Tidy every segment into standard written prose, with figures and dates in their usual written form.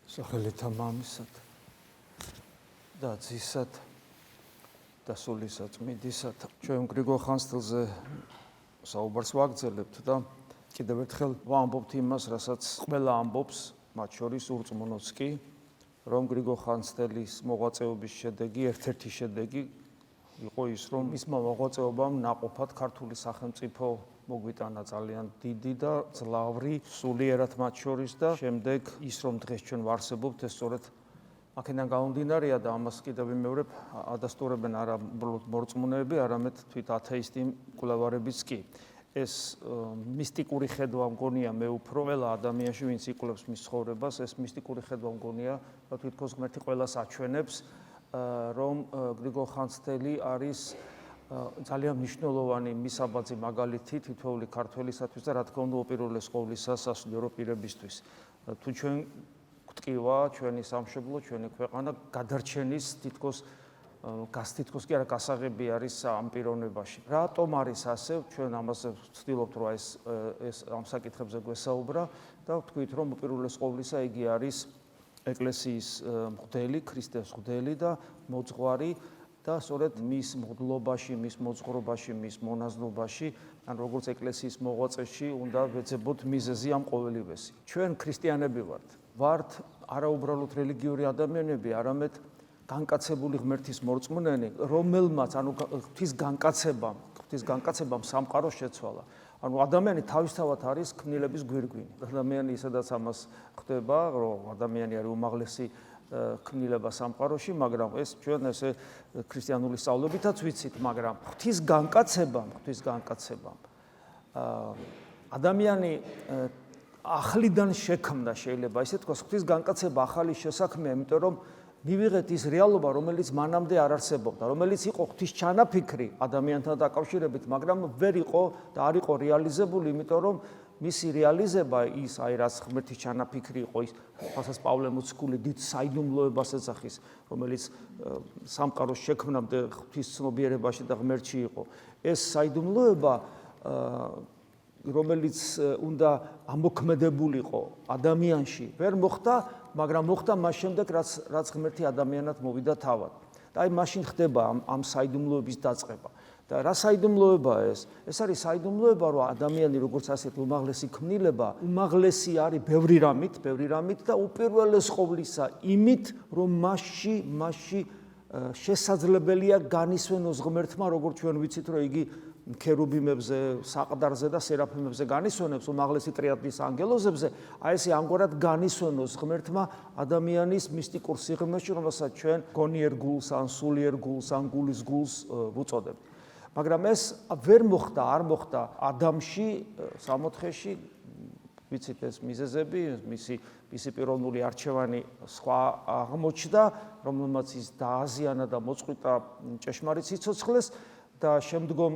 სახელითა მამისად და ძისად და სულისა წმინდისად. ჩვენ გრიგოლ ხანძთელზე საუბარს ვაგრძელებთ და კიდევ ერთხელ ვამბობთ იმას, რასაც ყველა ამბობს, მათ შორის ურწმუნოც კი, რომ გრიგოლ ხანძთელის მოღვაწეობის შედეგი, ერთ-ერთი შედეგი იყო ის, რომ მისმა მოღვაწეობამ ნაყოფად ქართული სახელმწიფო მოგვიტანა ძალიან დიდი და ძლავრი, სულიერად მათ შორის და შემდეგ ის, რომ დღეს ჩვენ ვარსებობთ, ეს სწორედ აქედან გამომდინარეა და ამას კიდევ ვიმეორებ, ადასტურებენ არა მხოლოდ მორწმუნეები, არამედ თვით ათეისტი მკვლევარებიც კი. ეს მისტიკური ხედვა მგონია მე უფრო ყველა ადამიანში, ვინც იკვლევს მის ცხოვრებას, ეს მისტიკური ხედვა მგონია, თვითონ ღმერთი ყველას აჩვენებს, რომ გრიგოლ ხანძთელი არის ძალიან მნიშვნელოვანი მისაბაძი მაგალითი თითოეული ქართველისათვის და რა თქმა უნდა უპირველეს ყოვლისა სასულიერო პირებისთვის. თუ ჩვენ გვტკივა ჩვენი სამშობლო, ჩვენი ქვეყანა გადარჩენის თითქოს კი არა გასაღები არის ამ პიროვნებაში. რატომ არის ასე? ჩვენ ამაზე ვცდილობთ რომ ეს ამ საკითხებზე გვესაუბრა და ვთქვით რომ უპირველეს ყოვლისა იგი არის ეკლესიის მღვდელი, ქრისტეს მღვდელი და მოძღვარი და სწორედ მის მღვდლობაში, მის მოძღვრობაში, მის მონაზვნობაში, ან როგორც ეკლესიის მოღვაწეში უნდა ვეძებოთ მიზეზი ამ ყოველივესი. ჩვენ ქრისტიანები ვართ არაუბრალოდ რელიგიური ადამიანები, არამედ განკაცებული ღმერთის მორწმუნენი, რომელმაც ანუ ღვთის განკაცებამ სამყარო შეცვალა. ანუ ადამიანი თავისთავად არის ქმნილების გვირგვინი. ადამიანი ისედაც ამას ხვდება, რომ ადამიანი არის უმაღლესი ქმნილება სამყაროში, მაგრამ ეს ჩვენ ესე ქრისტიანული სწავლებითაც ვიცით, მაგრამ ღვთის განკაცებამ ადამიანი ახლიდან შექმნა, შეიძლება ისე თქვას, ღვთის განკაცება ახალი შესაქმეა, იმიტომ რომ მივიღეთ ის რეალობა, რომელიც მანამდე არ არსებობდა, რომელიც იყო ღვთის ჩანაფიქრი ადამიანთან დაკავშირებით, მაგრამ ვერ იყო და არ იყო რეალიზებული, იმიტომ რომ მისი რეალიზება ის, რაც ღმერთის ჩანაფიქრი იყო, ის რასაც პავლე მოციქული დიდ საიდუმლოებას ეძახის, რომელიც სამყაროს შექმნამდე ღვთის ცნობიერებაში და ღმერთში იყო. ეს საიდუმლოება, რომელიც უნდა ამოქმედებულიყო ადამიანში, ვერ მოხდა, მაგრამ მოხდა მას შემდეგ, რაც ღმერთი ადამიანად მოვიდა თავად. და აი მაშინ ხდება ამ საიდუმლოების დაწყება. და რა საიდუმლოებაა ეს? ეს არის საიდუმლოება, რომ ადამიანი როგორც ასეთი უმაღლესი ქმნილება, უმაღლესი არის ბევრი რამით და უპირველეს ყოვლისა იმით, რომ მასში შესაძლებელია განისვენოს ღმერთმა, როგორც ჩვენ ვიცით, რომ იგი ქერუბიმებზე, საყდარზე და სერაფიმებზე განისვენებს, უმაღლესი ტრიადის ანგელოზებზე, აი ესე ამგვარად განისვენოს ღმერთმა ადამიანის მისტიკურ სიღრმეში, რომელსაც ჩვენ გონიერ გულს, ან სულიერ გულს, ან გულის გულს ვუწოდებთ. მაგრამ ეს ვერ მოხდა, არ მოხდა ადამიანში, სამოთხეში, ვიცით ეს მიზეზები, მისი პიროვნული არჩევანი სხვა აღმოჩნდა, რომელმაც ის დააზიანა და მოწყვიტა ჭეშმარიტ სიცოცხლეს და შემდგომ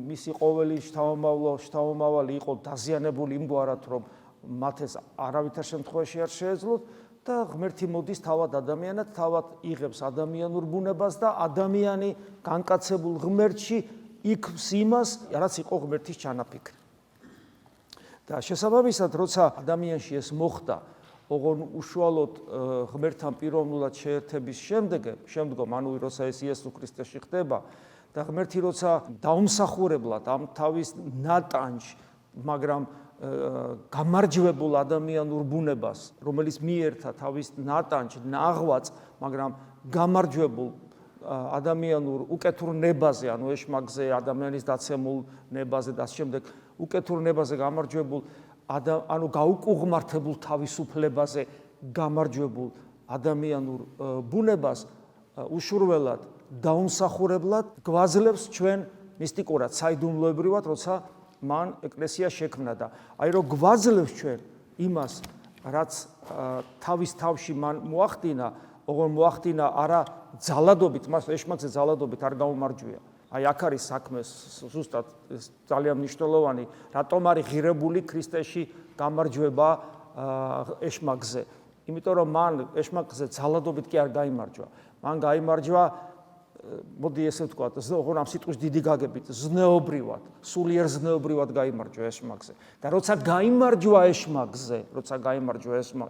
მისი ყოველი შთამომავალი იყო დაზიანებული იმგვარად, რომ მათ ეს არავითარ შემთხვევაში არ შეეძლოთ და ღმერთი მოდის თავად ადამიანად, თავად იღებს ადამიანურ ბუნებას და ადამიანი განკაცებულ ღმერთში იქმს იმას, რაც იყო ღმერთის ჩანაფიქრი. და შესაბამისად, როცა ადამიანში ეს მოხდა, ოღონ უშუალოდ ღმერთთან პიროვნულად შეერთების შემდგომ, ანუ როცა ეს იესო ქრისტეში ხდება და ღმერთი როცა დაუმსახურებლად ამ თავის ნატანჯ, მაგრამ გამარჯვებულ ადამიანურ ბუნებას, რომელიც მიერთა თავის ნატანჯ, ნაღვაწ, მაგრამ გამარჯვებულ ადამიანურ უკეთურ ნებაზე, ანუ ეშმაკზე, ადამიანის დაცემულ ნებაზე და შემდეგ უკეთურ ნებაზე გამარჯვებულ, ანუ გაუკუღმართებულ თავისუფლებაზე გამარჯვებულ ადამიანურ ბუნებას უშურველად დაუმსახურებლად გვაძლევს ჩვენ მისტიკურად, საიდუმლოებრივად, როცა მან ეკლესია შექმნა და აი რომ გვაძლევს ჩვენ იმას, რაც თავის თავში მან მოახდინა, ოღონ მოახდინა არა ძალადობით, მას ეშმაკზე ძალადობით არ გაუმარჯვია. აი აქ არის საქმე ზუსტად ძალიან მნიშვნელოვანი, რატომ არის ღირებული ქრისტეში გამარჯვება ეშმაკზე. იმიტომ რომ მან ეშმაკზე ძალადობით კი არ გაიმარჯვა. მან გაიმარჯვა მოდი ესე ვთქვა, რომ ამ სიტყვის დიდი გაგებით ზნეობრივად, სულიერ ზნეობრივად გაიმარჯვა ეშმაკზე. და როცა გაიმარჯვა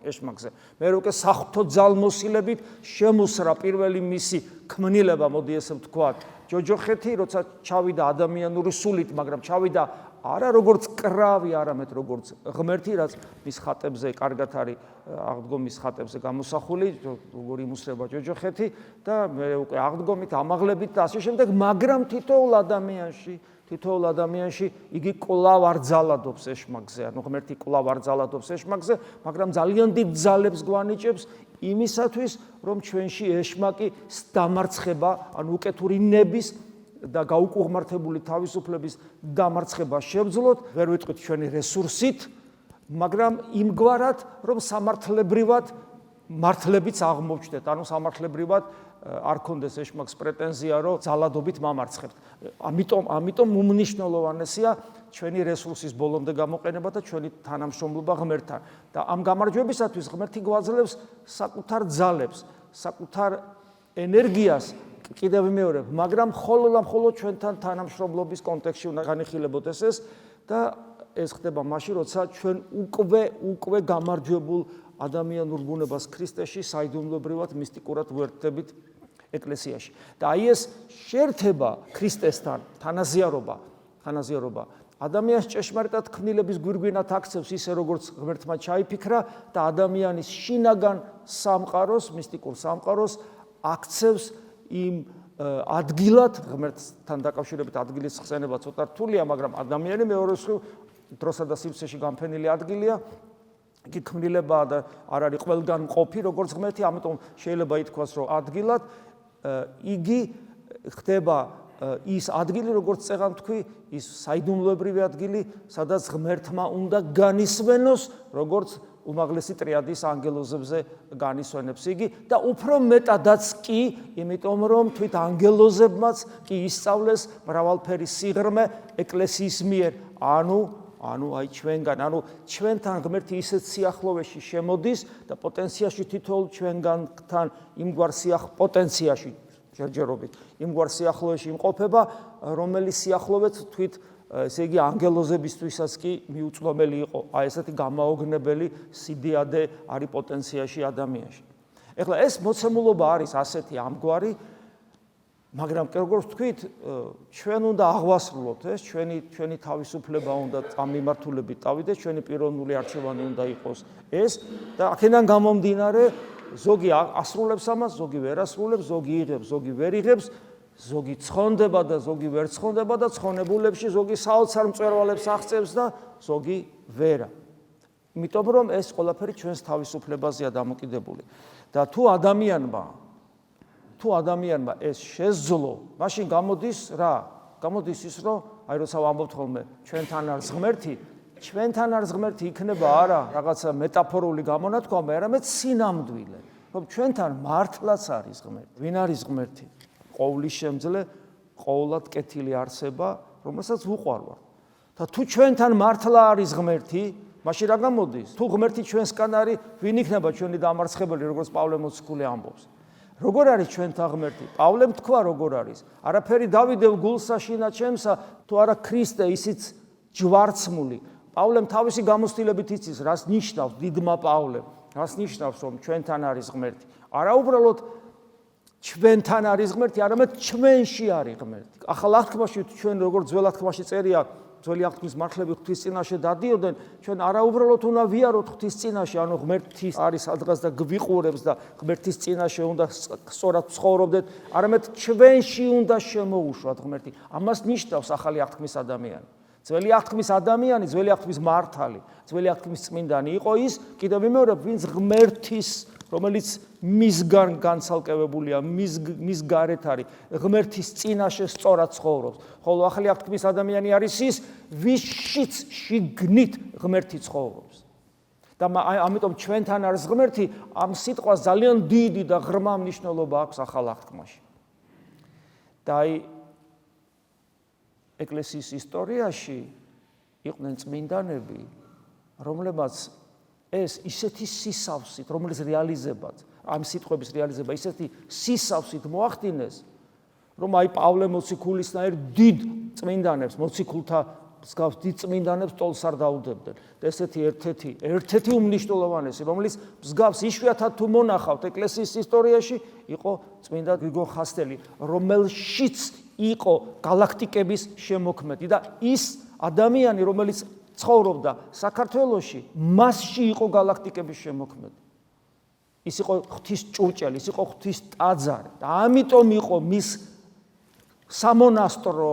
ეშმაკზე, მე უკვე საღვთო ძალმოსილებით შემოსრა პირველი მისი ქმნილება, მოდი ესე ვთქვა, ჯოჯოხეთი, როცა ჩავიდა ადამიანური სულით, მაგრამ ჩავიდა არა როგორც კრავი, არამედ როგორც ღმერთი, რაც მის ხატებზე კარგად არის აღდგომის ხატებზე გამოსახული, როგორი იმუსრება ჯოჯოხეთი და მე უკვე აღდგომით, ამაღლებით და ასე შემდეგ, მაგრამ თითოეულ ადამიანში იგი კვლავ არ ძალადობს ეშმაკზე, ანუ ღმერთი კვლავ არ ძალადობს ეშმაკზე, მაგრამ ძალიან დიდ ძალებს გვანიჭებს იმისათვის, რომ ჩვენში ეშმაკი დამარცხება, ანუ უკეთური ნების და გაუკუღმართებული თავისუფლების დამარცხება შევძლოთ, ვერ ვიტყვით ჩვენი რესურსით, მაგრამ იმგვარად, რომ სამართლებრივად მართლებიც აღმოვჩნდეთ, ანუ სამართლებრივად არ კონდეს ეშმაკს პრეტენზია, რომ ძალადობით მამარცხებთ. ამიტომ უმნიშვნელოვანესია ჩვენი რესურსის ბოლომდე გამოყენება და ჩვენი თანამშრომლობა ღმერთთან. და ამ გამარჯვებისათვის ღმერთი გვაძლევს საკუთარ ძალებს, საკუთარ ენერგიას, კიდევ მეორე, მაგრამ მხოლოდ ჩვენთან თანამშრომლობის კონტექსტში უნდა განიხილებოდეს ეს და ეს ხდება მაშინ, როცა ჩვენ უკვე გამარჯვებულ ადამიანურ ბუნებას ქრისტეში საიდუმლოებრივად მისტიკურად ვერთდებით ეკლესიაში. და აი ეს შეერთება ქრისტესთან, თანაზიარობა ადამიანს ჭეშმარიტად ქმნილების გვირგვინად აქცევს ისე როგორც ღმერთმა ჩაიფიქრა და ადამიანის შინაგან სამყაროს, მისტიკურ სამყაროს აქცევს იმ ადგილად, ღმერთთან დაკავშირებით ადგილის ხსენება ცოტა რთულია, მაგრამ ადამიანი მეორე მხრივ დროსა და სივრცეში განფენილი ადგილია, იგი ქმნილებაა და არ არის ყველგან მყოფი, როგორც ღმერთი, ამიტომ შეიძლება ითქვას, რომ ადგილად იგი ხდება ის ადგილი, როგორც წეღან თქვი, ის საიდუმლოებრივი ადგილი, სადაც ღმერთმა უნდა განისვენოს, როგორც უმაღლესი ტრიადის ანგელოზებზე განისვენებს იგი და უფრო მეტადაც კი, იმიტომ რომ თვით ანგელოზებმაც კი ისწავლეს მრავალფერი სიღრმე ეკლესიის მიერ, ანუ აი ჩვენგან, ანუ ჩვენთან ღმერთი ისეთ სიახლოვეში შემოდის და პოტენციაში თითოეულ ჩვენგანთან იმგვარ პოტენციაში ჯერჯერობით იმგვარ სიახლოვეში იმყოფება, რომელიც სიახლოვეც თვით ესე იგი ანგელოზებისთვისაც კი მიუწვდომელი იყო, აი ესეთი გამაოგნებელი სიდიადე არის პოტენციაში ადამიანში. ეხლა ეს მოცემულობა არის ასეთი ამგვარი, მაგრამ როგორც თქვით, ჩვენ უნდა აღვასრულოთ ეს, ჩვენი თავისუფლება უნდა ამ მიმართულებით დავიდეს, ჩვენი პიროვნული არჩევანი უნდა იყოს ეს და აქედან გამომდინარე, ზოგი ასრულებს ამას, ზოგი ვერ ასრულებს, ზოგი იღებს, ზოგი ვერ იღებს, ზოგი ცხონდება და ზოგი ვერ ცხონდება და ცხონებულებში ზოგი საოცარ მწვერვალებს აღწევს და ზოგი ვერა. იმიტომ რომ ეს ყველაფერი ჩვენს თავისუფლებაზეა დამოკიდებული. და თუ ადამიანმა ეს შეძლო, მაშინ გამოდის რა? გამოდის ის, რომ აი როცა ვამბობთ ხოლმე, ჩვენთან არის ღმერთი, ჩვენთან არის ღმერთი იქნება არა რაღაცა მეტაფორული გამონათქვამი, არამედ სინამდვილე, რომ ჩვენთან მართლაც არის ღმერთი. ვინ არის ღმერთი? ყოვლის შემძლე, ყოვლად კეთილი არსება, რომელსაც ვუყვარვართ. და თუ ჩვენთან მართლა არის ღმერთი, მაშინ რა გამოდის? თუ ღმერთი ჩვენსგან არის, ვინ იქნება ჩვენი დამარცხებელი, როგორც პავლე მოციქული ამბობს? როგორ არის ჩვენთან ღმერთი? პავლემ თქვა როგორ არის. არაფერი დავიდევ გულსა შინა ჩემსა, თუ არა ქრისტე ისიც ჯვარცმული. პავლემ თავისი გამოცდილებით იცის, რას ნიშნავს დიდმა პავლემ, რას ნიშნავს, რომ ჩვენთან არის ღმერთი. არა უბრალოდ ჩვენთან არის ღმერთი, არამედ ჩვენში არის ღმერთი. ახალ აღთქმაში ჩვენ როგორც ძველ აღთქმაში წერია, ძველი აღთქმის მართლები ღვთის წინაშე დადიოდნენ, ჩვენ არა უბრალოდ უნდა ვიაროთ ღვთის წინაშე, ანუ ღმერთი არის სადღაც და გვიყურებს და ღმერთის წინაშე უნდა სწორად ცხოვრობდეთ, არამედ ჩვენში უნდა შემოუშვათ ღმერთი. ამას ნიშნავს ახალი აღთქმის ადამიანი. ძველი აღთქმის ადამიანი, ძველი აღთქმის მართალი, ძველი აღთქმის წმინდანი იყო ის, კიდევ მეორე, ვინც ღმერთის, რომელიც მისგან განცალკევებულია, მის გარეთ არის, ღმერთის წინაშე სწორად ცხოვრობს. ხოლო ახალი აღთქმის ადამიანი არის ის, ვისშიც შიგნით ღმერთი ცხოვრობს. და ამიტომ ჩვენთან არის ღმერთი, ამ სიტყვას ძალიან დიდი და ღრმა მნიშვნელობა აქვს ახალ აღთქმაში. და აი ეკლესიის ისტორიაში იყვნენ წმინდანები, რომლებაც ეს ისეთი სისავსით, რომელიც რეალიზებად, ამ სიტყვების რეალიზება ისეთი სისავსით მოახდინეს, რომ აი პავლე მოციქულისნაირ დიდ წმინდანებს, მოციქულთა მსგავს დიდ წმინდანებს ტოლს არ დაუდებდნენ. და ესეთი ერთ-ერთი უმნიშვნელოვანესი, რომელიც მსგავს იშვიათად თუ მონახავთ ეკლესიის ისტორიაში, იყო წმინდა გრიგორ ხასტელი, რომელშიც იყო galaktikების შემოქმედი და ის ადამიანი, რომელიც ცხოვრობდა საქართველოში, მასში იყო galaktikების შემოქმედი. ის იყო ღვთის ჭურჭელი, ის იყო ღვთის ტაძარი და ამიტომ იყო მის სამონასტრო,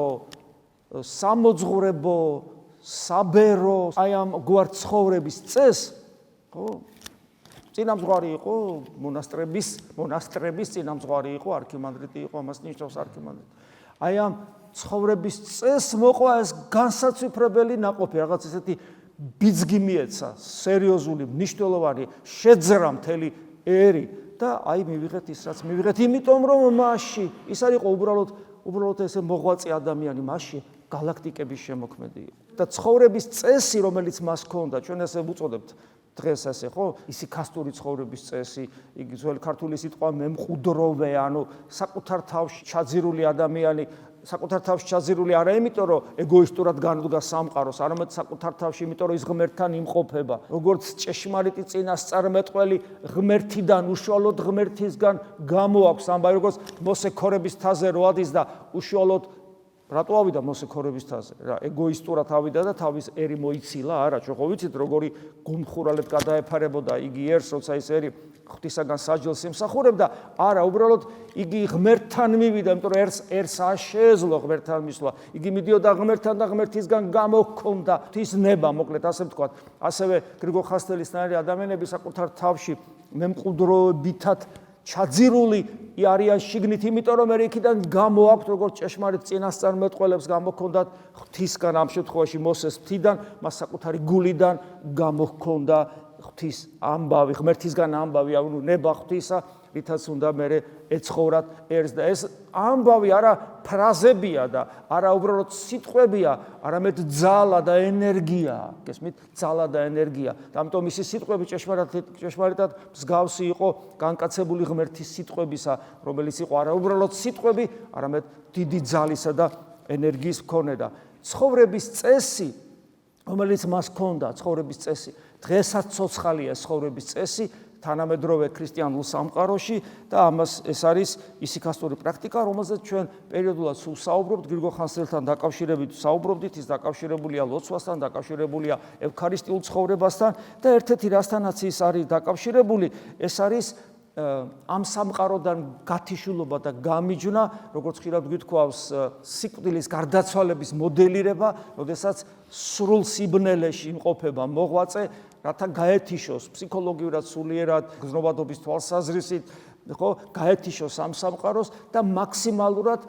სამოძღვრებო, საბერო, აი ამ გვარ ცხოვრების წეს, ხო? წინამძღვარი იყო მონასტრების წინამძღვარი იყო, არქიმანდრიტი იყო, ამას ნიშნავს არქიმანდრიტი. აი ამ ცხოვრების წეს მოყვა ეს განსაცვიფრებელი ნაყოფი, რაღაც ესეთი ბიძგი მიეცა, სერიოზული, მნიშვნელოვანი შეძრა მთელი ერი და აი მივიღეთ ის რაც მივიღეთ, იმიტომ რომ მასში ის არ იყო უბრალოდ ესე მოღვაწე ადამიანი, მასში galaktikების შემოქმედი იყო. და ცხოვრების წესი, რომელიც მას ჰქონდა, ჩვენ ესე ვუწოდებთ დღეს ასე, ხო? ისიქასტური ცხოვრების წესი, იგი ძველი ქართული სიტყვა მემყუდროვე, ანუ საკუთარ თავში ჩაძირული ადამიანი, საკუთარ თავში ჩაძირული არა იმიტომ, რომ ეგოისტურად განუდგა სამყაროს, არამედ საკუთარ თავში იმიტომ, რომ ის ღმერთთან იმყოფება. როგორც ჭეშმარიტი წინასწარმეტყველი ღმერთიდან, უშუალოდ ღმერთისგან გამოაქვს ამბავი, როგორც მოსე ქორების თაზე რო ადის და უშუალოდ რატო ავიდა მოსე ქორების თაზე? რა ეგოისტურად ავიდა და თავის ერი მოიცილა? არა, ჩვენ ხო ვიცით როგორი გულმხურალედ გადაეფარებოდა იგი ერს, როცა ის ერი ღვთისაგან საჯელს იმსახურებდა. არა, უბრალოდ იგი ღმერთთან მივიდა, იმიტომ რომ ერს შეეძლო ღმერთთან მისვლა. იგი მიდიოდა ღმერთთან და ღმერთისგან გამოჰქონდა ღვთის ნება, მოკლედ ასე ვთქვათ. ასევე გრიგორ ხასტელისნაირი ადამიანები საკუთარ თავში მემყუდროებითად ჩაძირული არიან შიგნით, იმიტომ რომ იქიდან გამოაქვთ როგორც ჭეშმარიტ წინასწარმეტყველებს გამოჰქონდათ ღვთისგან, ამ შემთხვევაში მოსეს მთიდან, მას საკუთარი გულიდან გამოჰქონდა ღვთის ამბავი, ღმერთისგან ამბავი, ანუ ნება ღვთისა, რითაც უნდა მერე ეცხოვრათ ერს და ეს ამბავი არა ფრაზებია და არა უბრალოდ სიტყვებია, არამედ ძალა და ენერგია, გესმით? ძალა და ენერგია. და ამიტომ მისი სიტყვები ჭეშმარიტად მსგავსი იყო განკაცებული ღმერთის სიტყვებისა, რომელიც იყო არა უბრალოდ სიტყვები, არამედ დიდი ძალისა და ენერგიის მქონე და ცხოვრების წესი, რომელიც მას ჰქონდა, ცხოვრების წესი, დღესაც ცოცხალია ცხოვრების წესი თანამედროვე ქრისტიანულ სამყაროში და ამას ეს არის ისიქასტური პრაქტიკა, რომელზეც ჩვენ პერიოდულად სულ საუბრობთ, გრიგორ ხანძთელთან დაკავშირებით საუბრობდით, ის დაკავშირებულია ლოცვასთან, დაკავშირებულია ევქარისტიულ ცხოვრებასთან და ერთ-ერთი რასთანაც ის არის დაკავშირებული, ეს არის ამ სამყაროდან გათიშულობა და გამიჯვნა, როგორც ხშირად გითქვავს, სიკვდილის გარდაცვალების მოდელირება, როდესაც სრულ სიბნელეში იმყოფება მოღვაწე, რათა გაეთიშოს ფსიქოლოგიურად, სულიერად, გზნობადობის თვალსაზრისით, ხო, გაეთიშოს ამ სამყაროს და მაქსიმალურად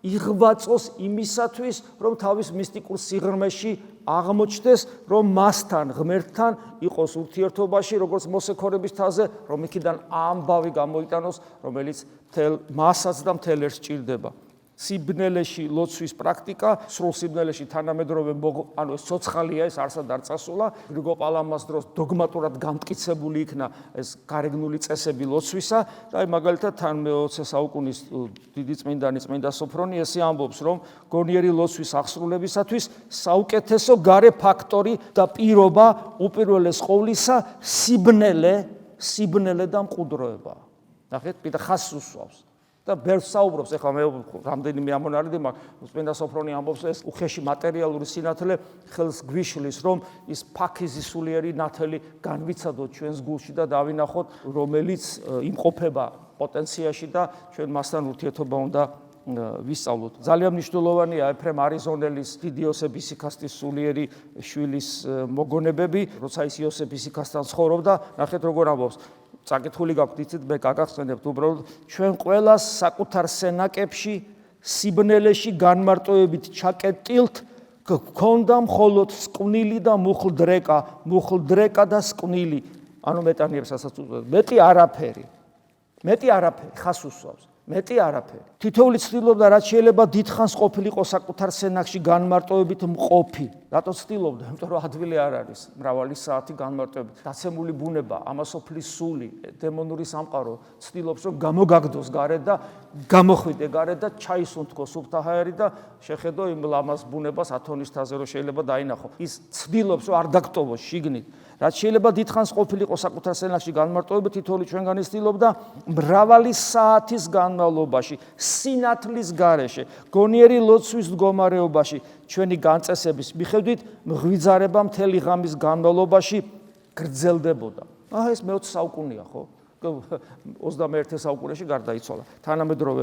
იღვაწოს იმისათვის, რომ თავის მისტიკურ სიღრმეში აღმოჩნდეს, რომ მასთან, ღმერთთან იყოს ურთიერთობაში, როგორც მოსე ქორების თაზე, რომ იქიდან ამბავი გამოიტანოს, რომელიც მთელ მასაც და მთელ ერს სჭირდება. სიბნელეში ლოცვის პრაქტიკა, სრულ სიბნელეში თანამედროვე, ანუ ეს ცოცხალია, ეს არსად არ წასულა. გრიგორ პალამას დროს დოგმატურად გამტკიცებული იქნა ეს გარეგნული წესები ლოცვისა და აი მაგალითად თან მე-20 საუკუნის დიდი წმინდანი წმინდა სოფრონი ესე ამბობს, რომ გონიერი ლოცვის აღსრულებისათვის საუკეთესო გარე ფაქტორი და პირობა უპირველეს ყოვლისა სიბნელე და მყუდროება. ნახეთ, პირდა ხაზს უსვავს. და ბევრს საუბრობს, ეხლა მე რამდენიმე ამონარიდი მაქვს, წმინდა სოფრონი ამბობს, ეს უხეში მატერიალური სინათლე ხელს გვიშლის, რომ ის ფაქიზი სულიერი ნათელი განვიცადოთ ჩვენს გულში და დავინახოთ, რომელიც იმყოფება პოტენციაში და ჩვენ მასთან ურთიერთობა უნდა ვისწავლოთ. ძალიან მნიშვნელოვანია ეფრემ არიზონელის დიდი იოსებ ისიქასტის სულიერი შვილის მოგონებები, როცა ის იოსებ ისიქასთან ცხოვრობდა, ნახეთ როგორ ამბობს. წაკითხული გაქვთ, იცით, მე გაგახსენებთ, უბრალოდ ჩვენ ყველას საკუთარ სენაკებში, სიბნელეში განმარტოებით ჩაკეტილთ, გქონდა მხოლოდ სკვნილი და მუხლდრეკა და სკვნილი. ანუ მეტანიებს ასაც უწოდებს. მეტი არაფერი, ხას უსვავს. მეტი არაფერი. თითოეული ცდილობდა, რაც შეიძლება დიდხანს ყოფილიყო საკუთარ სენაკში განმარტოებით მყოფი. რატო ცდილობდა? იმიტომ რომ ადვილი არ არის, მრავალი საათი განმარტებით. დაცემული ბუნება, ამასოფლის სული, დემონური სამყარო ცდილობს რომ გამოგაგდოს გარეთ და გამოხვიდე გარეთ და ჩაისუნთქოს სუფთა ჰაერი და შეხედო იმ ლამაზ ბუნებას ათონისთაზე რომ შეიძლება დაინახო. ის ცდილობს რომ არ დაგტოვოს შიგნით. რაც შეიძლება დიდხანს ყოფილიყო საკუთარ სენაკში განმარტოებით, თითოეული ჩვენგანი ცდილობდა მრავალი საათის განმავლობაში, სინათლის გარეშე, გონიერი ლოცვის მდგომარეობაში, ჩვენი განწესების მიხედვით მღვიძარება მთელი ღამის განმავლობაში გრძელდებოდა. ეს მე-20 საუკუნეა, ხო? 21 საუკუნეში გარდაიცვალა. თანამედროვე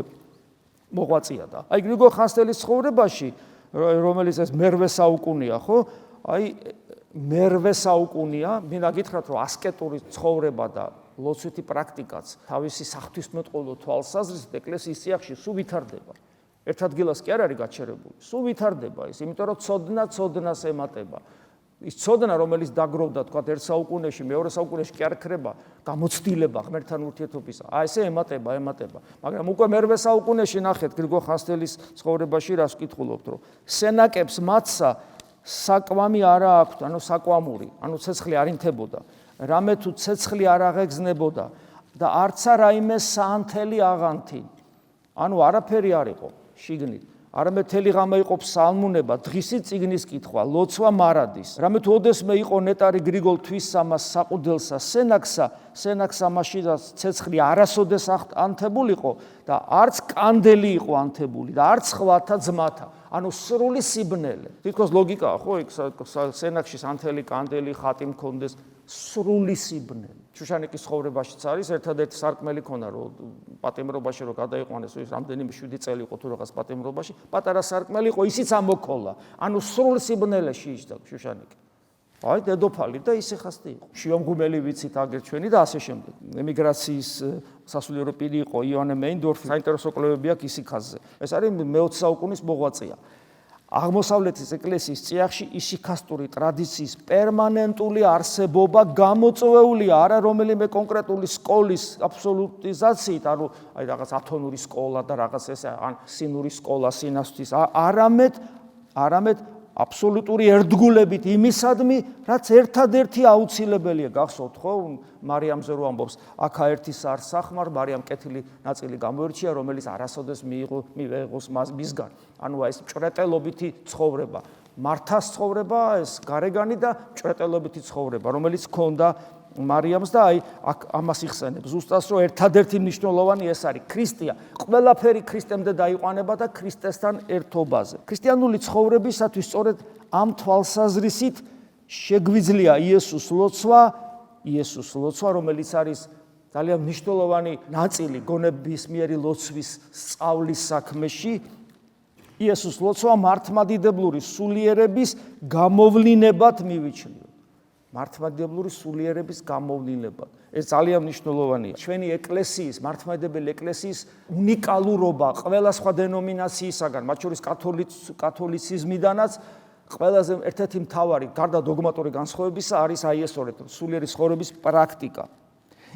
მოღვაწეა და აი გრიგოლ ხანძთელის ცხოვრებაში, რომელიც ეს მე-8 საუკუნეა, ხო? აი მე-8 საუკუნეა, მინდა გითხრათ, რომ ასკეტური ცხოვრება და ლოცვითი პრაქტიკაც თავისი საღვთისმეტყველო თვალსაზრისით ეკლესიის წიაღში სულ ვითარდება. ერთ ადგილას კი არ არის გაჩერებული, სულ ვითარდება ის, იმიტომ რომ ცოდნას ემატება. ის ცოდნა, რომელიც დაგროვდა თქვა ერთ საუკუნეში, მეორე საუკუნეში კი არ ქრება, გამოცდილება ღმერთთან ურთიერთობისა. ესე ემატება. მაგრამ უკვე მე-8 საუკუნეში ნახეთ გრიგოლ ხანძთელის ცხოვრებაში რას ვკითხულობთ, რომ სენაკებს მათსა საკვამი არა აქვთ, ანუ საკვამური, ანუ ცეცხლი არ ინთებოდა. რამე თუ ცეცხლი არ აღეგზნებოდა და არცა რაიმე საანთელი აღანთი. ანუ არაფერი არ იყო შიგნით. არამედ მთელი ღამე იყო ფსალმუნება, დღისი წიგნის კითხვა, ლოცვა მარადის. რამე თუ ოდესმე იყო ნეტარი გრიგოლ თვისამას საყუდელსა სენაკსა მაშინ ცეცხლი არასოდეს ანთებულიყო და არც კანდელი იყო ანთებული და არც ხვათა ძმათა. ანუ სრული სიბნელე. თითქოს ლოგიკაა, ხო, იქ სენაკში სანთელი, კანდელი, ხატი მქონდეს, სრული სიბნელე. შუშანიკის ცხოვრებაშიც არის ერთადერთი სარკმელი ქონა, რომ პატიმრობაში რომ გადაიყვანეს, ის რამდენიმე 7 წელი იყო თუ რაღაც პატიმრობაში, პატარა სარკმელი იყო, ისიც ამოქოლა. ანუ სრულ სიბნელეში იჯდა შუშანიკი. აი დედოფალი და ისე ხასტი იყო. შიომღვიმელი ვიცით აგერ ჩვენი და ასე შემდეგ. ემიგრაციის სასულიერო პირი იყო იონე მეინდორფი, საინტერესო კვლევები აქვს ისიქასზე. ეს არის მე-20 საუკუნის მოღვაწეა. აღმოსავლეთის ეკლესიის წიაღში ისიქასტური ტრადიციის პერმანენტული არსებობა გამოწვეულია არა რომელიმე კონკრეტული სკოლის აბსოლუტიზაციით, ანუ აი რაღაც ათონური სკოლა და რაღაც ესე ან სინური სკოლა სინასთვის, არამედ აბსოლუტური ერთგულებით იმისადმი, რაც ერთადერთი აუცილებელია. გახსოვთ ხო, მარიამზე რო ამბობს, აქა ერთი სარსახმარ, მარიამ კეთილი ნაწილი გამოერჩია, რომელიც არასოდეს მიიღოს მისგან. ანუ ეს მჭრეტელობითი ცხოვრება, მართას ცხოვრება, ეს გარეგანი და მჭრეტელობითი ცხოვრება, რომელიც ჰქონდა მარიამს და აი ამას იხსენებს ზუსტად რომ ერთადერთი მნიშვნელოვანი ეს არის ქრისტია. ყველაფერი ქრისტემდე დაიყვანება და ქრისტესთან ერთობაზე. ქრისტიანული ცხოვრებისათვის სწორედ ამ თვალსაზრისით შეგვიძლია იესოს ლოცვა, რომელიც არის ძალიან მნიშვნელოვანი ნაწილი გონებისმიერი ლოცვის სწავლის საქმეში. იესოს ლოცვა მართლმადიდებლური სულიერების გამოვლინებად მივიჩნიოთ. მართლმადიდებლური სულიერების გამოვლინებად. ეს ძალიან მნიშვნელოვანია. ჩვენი ეკლესიის, მართლმადიდებელი ეკლესიის უნიკალურობა ყველა სხვა დენომინაციისაგან, მათ შორის კათოლიციზმიდანაც ყველაზე ერთ-ერთი მთავარი, გარდა დოგმატური განსხვავებისა, არის აი ეს სწორედ სულიერი ცხოვრების პრაქტიკა.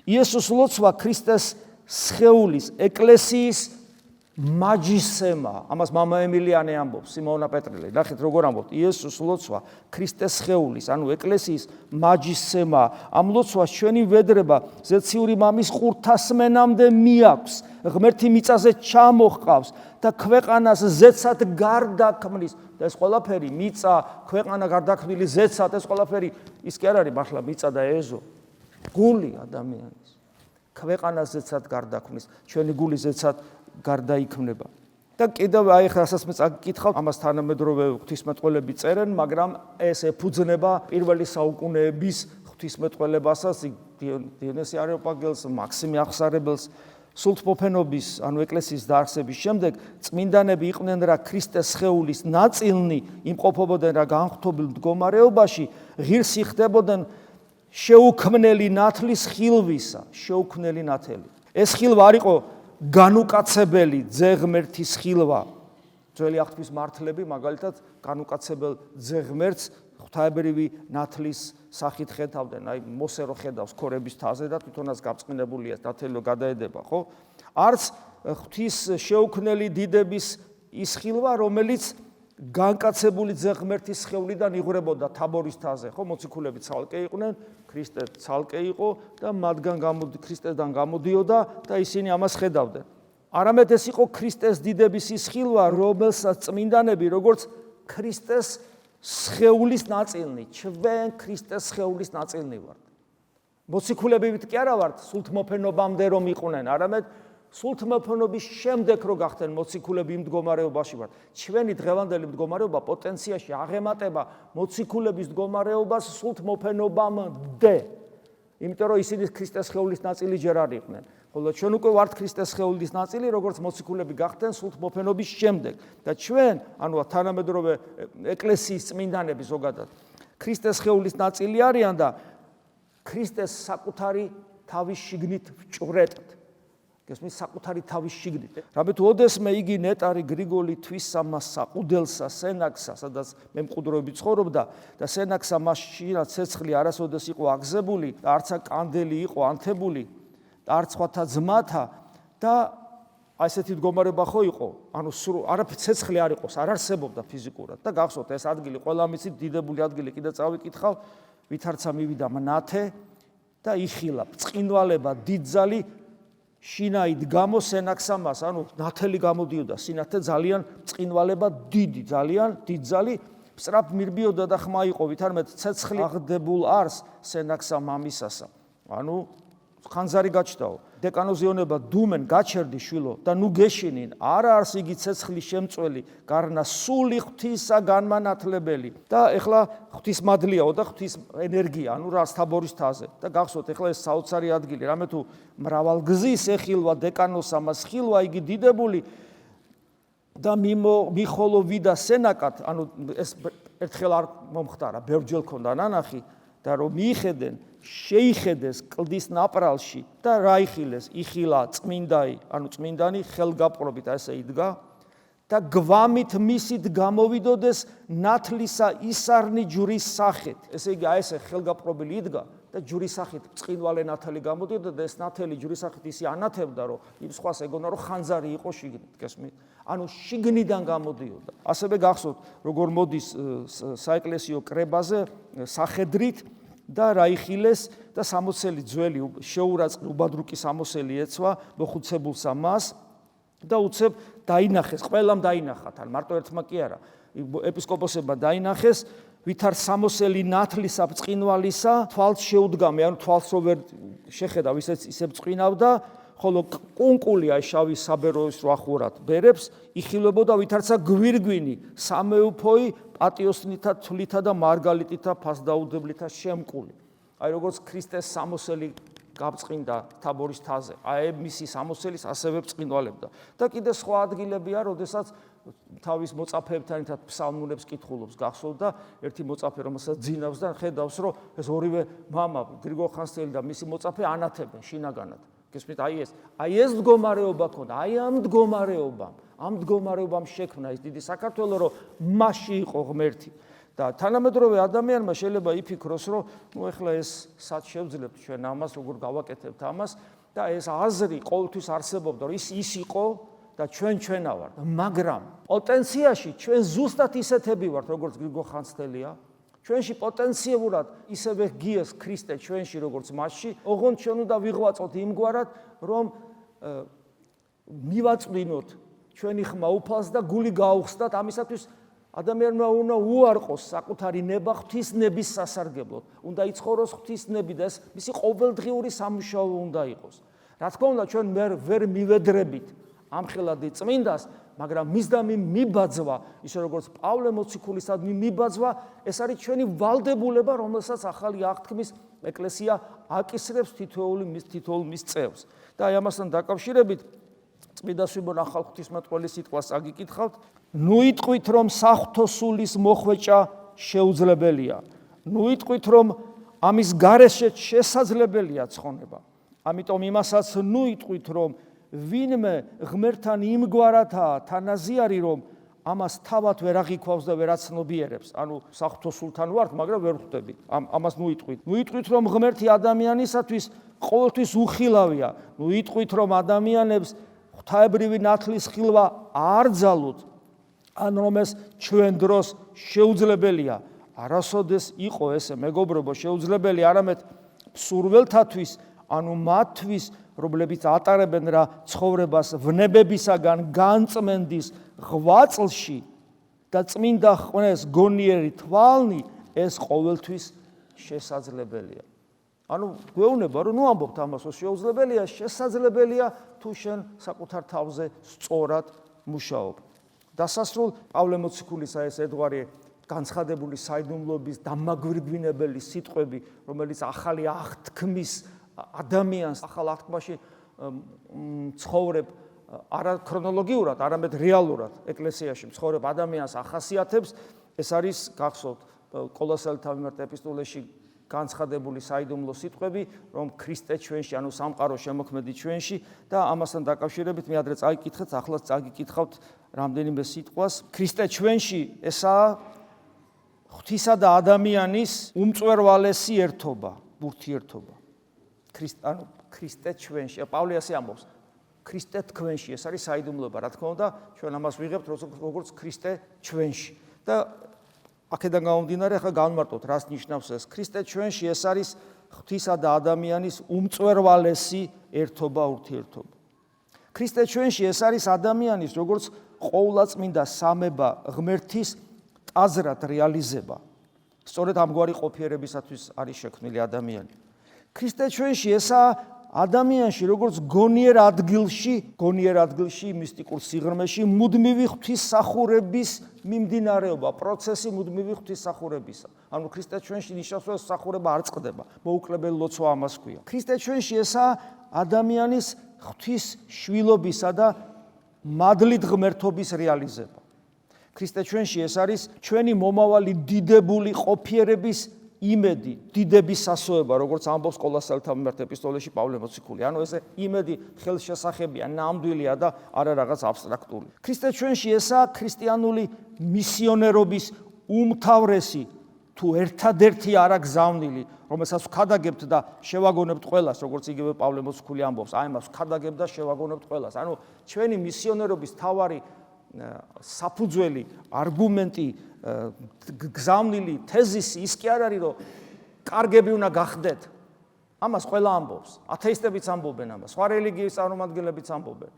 იესოს ლოცვა ქრისტეს სხეულის, ეკლესიის მაჯისემა, ამას მამა ემილიანე ამბობს, სიმონა პეტრელი. ნახეთ როგორ ამბობთ, იესოს ლოცვა ქრისტეს სხეულის, ანუ ეკლესიის მაჯისემა. ამ ლოცვას ჩვენი ვედრება ზეციური მამის ყურთასმენამდე მიაქვს, ღმერთი მიწაზე ჩამოჰყავს და ქვეყანას ზეცად გარდაქმნის. და ეს ყველაფერი მიწა, ქვეყანა გარდაქმნილი ზეცად, ეს ყველაფერი ის კი არ არის მართლა მიწა და ეზო. გული ადამიანის ქვეყანას ზეცად გარდაქმნის, ჩვენი გული ზეცად გარდაიქმნება. და კიდევ აი ხა რასაც მე წაკითხავ, ამას თანამედროვე ღვთისმეტყველები წერენ, მაგრამ ეს ეფუძნება პირველი საუკუნეების ღვთისმეტყველებასაც, დიონისე არეოპაგელს, მაქსიმე აღსარებელს. სულთმოფენობის, ანუ ეკლესიის დაარსების შემდეგ წმინდანები იყვნენ რა ქრისტეს სხეულის ნაწილნი, იმყოფობოდნენ რა განხთობილ მდგომარეობაში, ღირსი ხდებოდნენ შეუქმნელი ნათლის ხილვისა, შეუქმნელი ნათელი. ეს ხილვა არ იყო განუკაცებელი ძეღმერთის ხილვა. ძველი აღთქმის მართლები მაგალითად განუკაცებელ ძეღმერთს ღვთაებრივი ნათლის სახით ხედავდნენ. აი მოსე რო ხედავს ქორების თაზე და თვითონაც გაბწყინებულია, ნათელი გადაედება, ხო? არც ღვთის შეუქმნელი დიდების ის ხილვა, რომელიც განკაცებული ძე ღმერთის სხეულიდან იღვრებოდა თაბორის თაზე, ხო, მოციქულები ცალკე იყვნენ, ქრისტე ცალკე იყო და მათგან ქრისტესთან გამოდიოდა და ისინი ამას ხედავდნენ. არამედ ეს იყო ქრისტეს დიდების ის ხილვა, რომელსაც წმინდანები როგორც ქრისტეს სხეულის ნაწილნი, ჩვენ ქრისტეს სხეულის ნაწილნი ვართ. მოციქულებივით კი არა ვართ სულთმოფენობამდე რომ იყვნენ, არამედ სულთმოფენობის შემდეგ რო გახდნენ მოციქულები იმ მდგომარეობაში ვართ. ჩვენი დღევანდელი მდგომარეობა პოტენციაში აღემატება მოციქულების მდგომარეობას სულთმოფენობამდე. იმიტომ რომ ისინი ქრისტეს სხეულის ნაწილი ჯერ არ იყვნენ. ხოლო ჩვენ უკვე ვართ ქრისტეს სხეულის ნაწილი, როგორც მოციქულები გახდნენ სულთმოფენობის შემდეგ. და ჩვენ, ანუ თანამედროვე ეკლესიის წმინდანები ზოგადად, ქრისტეს სხეულის ნაწილი არიან და ქრისტეს საკუთარი თავის შიგნით ვჭვრეტთ. გესმის, საკუთარი თავის შიგნით. რამე თუ ოდესმე იგი ნეტარი გრიგოლი თვისამა საყუდელსა სენაქსა, სადაც მე მყუდროები ცხოვრობდა და სენაქსა მასშია ცეცხლი არასოდეს იყო აგზებული და არცა კანდელი იყო ანთებული და არც სხვათა ძმათა და ასეთი მდგომარეობა ხო იყო, ანუ არაფერი ცეცხლი არ იყოს, არ არსებობდა ფიზიკურად და გახსოვთ ეს ადგილი, ყველა მიცით დიდებული ადგილი, კიდე წავიკითხავ, ვითარცა მივიდა მნათე და იხილა, წყინვალება, დიდძალი შინაით გამო სენაქსამას, ანუ ნათელი გამოდიოდა, სინათე ძალიან წყინვალება დიდი, ძალიან დიდძალი, სწრაფ მირბიოდა და ხმა იყო, ვითარმე ცეცხლი აღდებულ არს სენაქსა მამისასა. ანუ ხანძარი გაჩნდაო. დეკანოზიონება დუმენ გაჩერდი შვილო და ნუ გეშინინ, არა არს იგი ცეცხლის შემწველი, გარნა სული ღვთისა განმანათლებელი. და ეხლა ღვთისმადლიაო და ღვთის ენერგია, ანუ რას თაბორის თაზე. და გახსოვთ, ეხლა ეს საოცარი ადგილი, რამე თუ მრავალგზის ეხილვა დეკანოსა მას ხილვა იგი დიდებული და მიხოლოვიდა სენაკად, ანუ ეს ერთხელ არ მომხდარა, ბევრჯერ ქონდა ნანახი და რომ მიიხედენ შეიხედეს კლდის ნაპრალში და რა იხილეს, იხილა წმინდაი, ანუ წმინდანი ხელგაპყრობით ასე იდგა და გვამით მისით გამოვიდოდეს ნათლისა ისარნი ჯვრის სახით. ესე იგი, ესე ხელგაპყრობილი იდგა და ჯვრის სახით წყინვალე ნათელი გამოდიოდა და ეს ნათელი ჯვრის სახით ისე ანათებდა, რომ იმ სხვას ეგონა, რომ ხანძარი იყო შიგნით, გესმით? ანუ შიგნიდან გამოდიოდა. ასევე გახსოვთ, როგორ მოდის საეკლესიო კრებაზე სახედრით და რაიხილეს და 60 ძველი შეურაცხი უბადრუკი 60 ეცვა მოხუცებულსა მას და უცებ დაინახეს, ყველამ დაინახათ, ან მარტო ერთმა კი არა, ეპისკოპოსებმა დაინახეს, ვითარ 60 ნათლისა ბწყინვალისა თვალს შეუდგამე, ანუ თვალს რო ვერ შეხედავ, ისე ბწყინავდა, ხოლო კუნკული აი შავი საბეროის რო ახურათ ბერებს, იხილებოდა ვითარცა გვირგვინი, სამეუფოი პატიოსნითა თვლითა და მარგალიტითა ფასდაუდებლითა შემკული. აი როგორც ქრისტეს 60 გაბწყინდა თაბორის თაზე, აი მისი 60-ის ასევე ბწყინვალებდა. და კიდე სხვა ადგილებია, როდესაც თავის მოწაფეებთან ერთად ფსალმუნებს კითხულობს, გახსოვთ და ერთი მოწაფე რომელსაც ძინავს და ხედავს, რომ ეს ორივე მამა გრიგოლ ხანძთელი და მისი მოწაფე ანათებენ შინაგანად. გესმით, აი ეს მდგომარეობა ქონდა, აი ამ მდგომარეობამ შექმნა ის დიდი საქართველო, რომ მასში იყო ღმერთი. და თანამედროვე ადამიანმა შეიძლება იფიქროს, რომ ნუ ეხლა ეს სად შევძლებთ ჩვენ ამას, როგორ გავაკეთებთ ამას და ეს აზრი ყოველთვის არსებობდა, რომ ის იყო და ჩვენა ვართ. მაგრამ პოტენციაში ჩვენ ზუსტად ისეთები ვართ, როგორც გრიგოლ ხანძთელია. ჩვენში პოტენციურად ისევე გიეს ქრისტე ჩვენში, როგორც მასში, ოღონდ ჩვენ უნდა ვიღვაწოთ იმგვარად, რომ მივაწვინოთ ჩვენი ხმა უფალს და გული გაუხსნათ, ამისათვის ადამიანმა უნდა უარყოს საკუთარი ნება ღვთისნების სასარგებლოდ, უნდა იცხოვროს ღვთისნები და ეს მისი ყოველდღიური სამუშაო უნდა იყოს. რა თქმა უნდა, ჩვენ ვერ მივედრებით ამხელადი წმინდას, მაგრამ მისდამი მიბაძვა, ისე როგორც პავლე მოციქულისადმი მიბაძვა, ეს არის ჩვენი ვალდებულება, რომელსაც ახალი აღთქმის ეკლესია აკისრებს თითოეული მის წევრს. და აი ამასთან დაკავშირებით წმინდა სვიმონ ახალ ღვთისმეტყველის სიტყვას აგიკითხავთ, ნუ იტყვით, რომ საღვთო სულის მოხვეჭა შეუძლებელია. ნუ იტყვით, რომ ამის გარეშეც შესაძლებელია ცხონება. ამიტომ იმასაც ნუ იტყვით, რომ ვინმე ღმერთთან იმგვარათაა თანაზიარი, რომ ამას თავად ვერ აღიქვავს და ვერ აცნობიერებს. ანუ საღვთო სულთან ვართ, მაგრამ ვერ ხვდებით. ამას ნუ იტყვით. ნუ იტყვით, რომ ღმერთი ადამიანისათვის ყოველთვის უხილავია. ნუ იტყვით, რომ ადამიანებს ღვთაებრივი ნათლის ხილვა არ ძალუთ. ან რომ ეს ჩვენ დროს შეუძლებელია, არასოდეს იყო ესე მეგობრებო შეუძლებელი არამედ მსურველთათვის, ანუ მათთვის, რომლებიც ატარებენ რა ცხოვრებას ვნებებისაგან განწმენდის ღვაწლში და წმინდა ღვთის გონიერი თვალნი, ეს ყოველთვის შესაძლებელია. ანუ გვეუბნება რომ ნუ ამბობთ ამას, რომ შეუძლებელია, შესაძლებელია თუ შენ საკუთარ თავზე სწორად მუშაობ. დასასრულ პავლე მოციქულისა ეს ერთგვარი განცხადებული საიდუმლოების დამაგვირგვინებელი სიტყვები, რომელიც ახალი აღთქმის ადამიანს ახალ აღთქმაში ცხოვრებ არა ქრონოლოგიურად, არამედ რეალურად ეკლესიაში ცხოვრებ ადამიანს ახასიათებს, ეს არის გახსოვთ კოლოსელთა მიმართ ეპისტოლეში განცხადებული საიდუმლო სიტყვები, რომ ქრისტე ჩვენში, ანუ სამყარო შემოქმედი ჩვენში და ამასთან დაკავშირებით მე ადრე წაიკითხეთ, ახლაც წაგიკითხავთ რამდენიმე სიტყვას. ქრისტე ჩვენში ესაა ღვთისა და ადამიანის უმწვერვალესი ერთობა, ურთიერთობა. ანუ ქრისტე ჩვენში, პავლე ასე ამბობს. ქრისტე თქვენში, ეს არის საიდუმლოება, რა თქმა უნდა, ჩვენ ამას ვიღებთ როგორც ქრისტე ჩვენში. და აქედან გამომდინარე, ახლა განმარტოთ, რას ნიშნავს ეს. ქრისტე ჩვენში, ეს არის ღვთისა და ადამიანის უმწვერვალესი ერთობა, ურთიერთობა. ქრისტე ჩვენში, ეს არის ადამიანის, როგორც ყოვლადწმინდა სამება ღმერთის აზრად რეალიზება. სწორედ ამგვარი ყოფიერებისათვის არის შექმნილი ადამიანი. ქრისტე ჩვენში ესაა ადამიანში, როგორც გონიერ ადგილში, მისტიკურ სიღრმეში, მუდმივი ღვთისმსახურების მიმდინარეობა, პროცესი მუდმივი ღვთისმსახურებისა. ანუ ქრისტე ჩვენში ნიშნავს, რომ მსახურება არ წყდება, მოუკლებელი ლოცვა ამას ქვია. ქრისტე ჩვენში ესაა ადამიანის ღვთის შვილობისა და მადლით ღმერთობის რეალიზება. ქრისტე ჩვენში ეს არის ჩვენი მომავალი დიდებული ყოფიერების იმედი, დიდების სასოება, როგორც ამბობს კოლოსელთა მიმართ ეპისტოლეში პავლე მოციქული. ანუ ეს იმედი ხელშესახებია, ნამდვილია და არა რაღაც აბსტრაქტული. ქრისტე ჩვენში ესაა ქრისტიანული მისიონერობის უმთავრესი თუ ერთადერთი არაგზავნილი, რომელსაც ვქადაგებთ და შევაგონებთ ყველას, როგორც იგივე პავლე მოციქული ამბობს, აი მას ვქადაგებთ და შევაგონებთ ყველას. ანუ ჩვენი მისიონერობის თავარი საფუძველი, არგუმენტი, გზავნილი თეზისი ის კი არ არის, რომ კარგები უნდა გახდეთ. ამას ყველა ამბობს. ათეისტებიც ამბობენ ამას, სხვა რელიგიის წარმომადგენლებიც ამბობენ.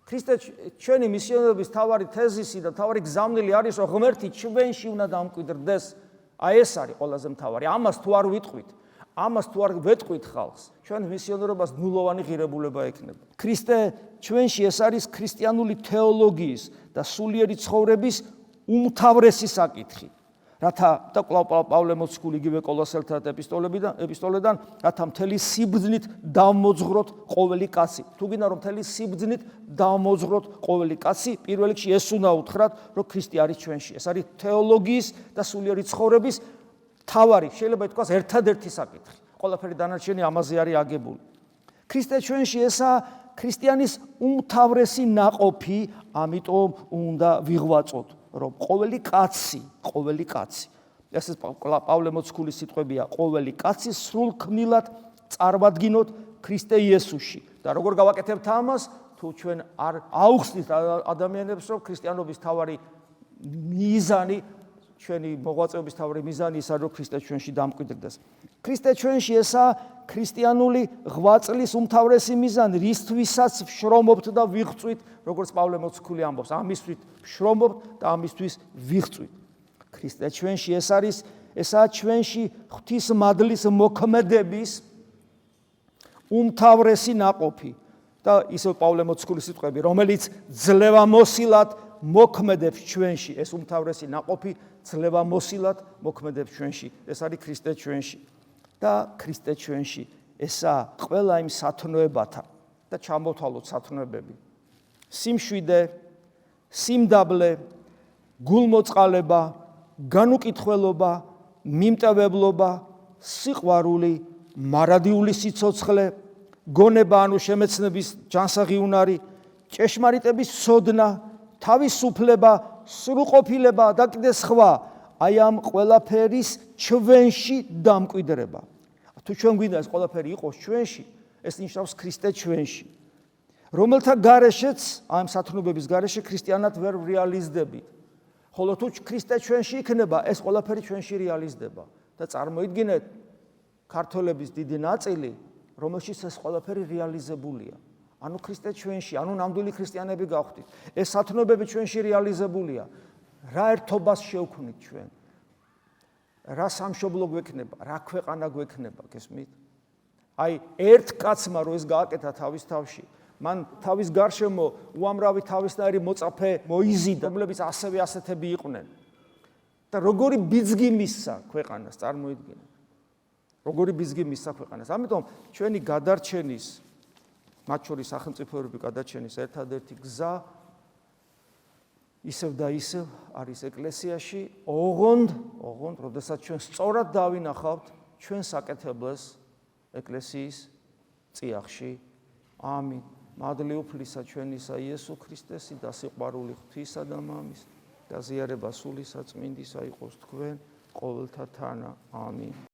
ქრისტე ჩვენი მისიონერობის თავარი თეზისი და თავარი გზავნილი არის, რომ ღმერთი ჩვენში უნდა დამკვიდრდეს. აი ეს არის ყველაზე მთავარი. ამას თუ არ ვიტყვით, ამას თუ არ ვეტყვით ხალხს, ჩვენ მისიონერობას ნულოვანი ღირებულება ექნება. ქრისტე ჩვენში ეს არის ქრისტიანული თეოლოგიის და სულიერი ცხოვრების უმთავრესი საკითხი. რათა და პავლე მოციქული იგივე კოლოსელთა ეპისტოლედან, რათა მთელი სიბრძნით დავმოძღვროთ ყოველი კაცი. თუ გინდა რომ მთელი სიბრძნით დავმოძღვროთ ყოველი კაცი, პირველ რიგში ეს უნდა უთხრათ, რომ ქრისტე არის ჩვენში. ეს არის თეოლოგიის და სულიერი ცხოვრების თავარი, შეიძლება ითქვას ერთადერთი საკითხი. ყველაფერი დანარჩენი ამაზე არის აგებული. ქრისტე ჩვენში ესაა ქრისტიანის უმთავრესი ნაყოფი, ამიტომ უნდა ვიღვაწოთ, რომ ყოველი კაცი, ეს პავლე მოციქულის სიტყვებია, ყოველი კაცი სრულქმნილად წარმადგინოთ ქრისტე იესოში. და როგორ გავაკეთებთ ამას, თუ ჩვენ არ აუხსნით ადამიანებს, რომ ქრისტიანობის თავარი მიზანი, ჩვენი მოღვაწეობის თავარი მიზანი ის არის, რომ ქრისტე ჩვენში დამკვიდრდეს. ქრისტე ჩვენში ესაა ქრისტიანული ღვაწლის უმთავრესი მიზანი, რისთვისაც ვშრომობთ და ვიღწვით, როგორც პავლე მოციქული ამბობს, ამისთვის ვშრომობთ და ამისთვის ვიღწვით. ქრისტე ჩვენში ესაა ჩვენში ღვთის მადლის მოქმედების უმთავრესი ნაყოფი და ისევ პავლე მოციქულის სიტყვები, რომელიც ძლევამოსილად მოქმედებს ჩვენში, ეს უმთავრესი ნაყოფი ძლევამოსილად მოქმედებს ჩვენში. ეს არის ქრისტე ჩვენში. და ქრისტე ჩვენში ესაა ყველა იმ სათნოებათა და ჩამოთვალოთ სათნოებები. სიმშვიდე, სიმდაბლე, გულმოწყალება, განუკითხველობა, მიმტევებლობა, სიყვარული, მარადიული სიცოცხლე, გონება ანუ შემეცნების ჯანსაღი უნარი, ჭეშმარიტების ცოდნა, თავისუფლება, სრულყოფილება და კიდე სხვა, აი ამ ყველაფერის ჩვენში დამკვიდრება. თუ ჩვენ გვინდა ეს ყველაფერი იყოს ჩვენში, ეს ნიშნავს ქრისტე ჩვენში. რომელთა გარეშეც, ამ სათნოებების გარეშე ქრისტიანად ვერ რეალიზდებით. ხოლო თუ ქრისტე ჩვენში იქნება, ეს ყველაფერი ჩვენში რეალიზდება და წარმოიდგინეთ ქართველების დიდი ნაწილი, რომელშიც ეს ყველაფერი რეალიზებულია. ანუ ქრისტე ჩვენში, ანუ ნამდვილი ქრისტიანები გავხდით. ეს სათნოებები ჩვენში რეალიზებულია. რა ერთობას შევქმნით ჩვენ? რა სამშობლო გვექნება, რა ქვეყანა გვექნება, გესმით? აი, ერთ კაცმა რო ეს გააკეთა თავის თავში, მან თავის გარშემო უამრავი თავისნაირი მოწაფე მოიზიდა, რომლებიც ასევე ასეთები იყვნენ. და როგორი ბიძგი მისცა ქვეყანას, წარმოიდგინეთ. როგორი ბიძგი მისცა ქვეყანას. ამიტომ ჩვენი გადარჩენის, მათ შორის სახელმწიფოებრივი გადარჩენის ერთადერთი გზა ისევ და ისევ არის ეკლესიაში, ოღონდ, როდესაც ჩვენ სწორად დავინახავთ ჩვენ საკეთებლეს ეკლესიის წიაღში. ამინ. მადლი უფლისა ჩვენისა იესო ქრისტესი და სიყვარული ღვთისა და მამის და ზიარება სული საწმინდისა იყოს თქვენ ყოველთა თანა. ამინ.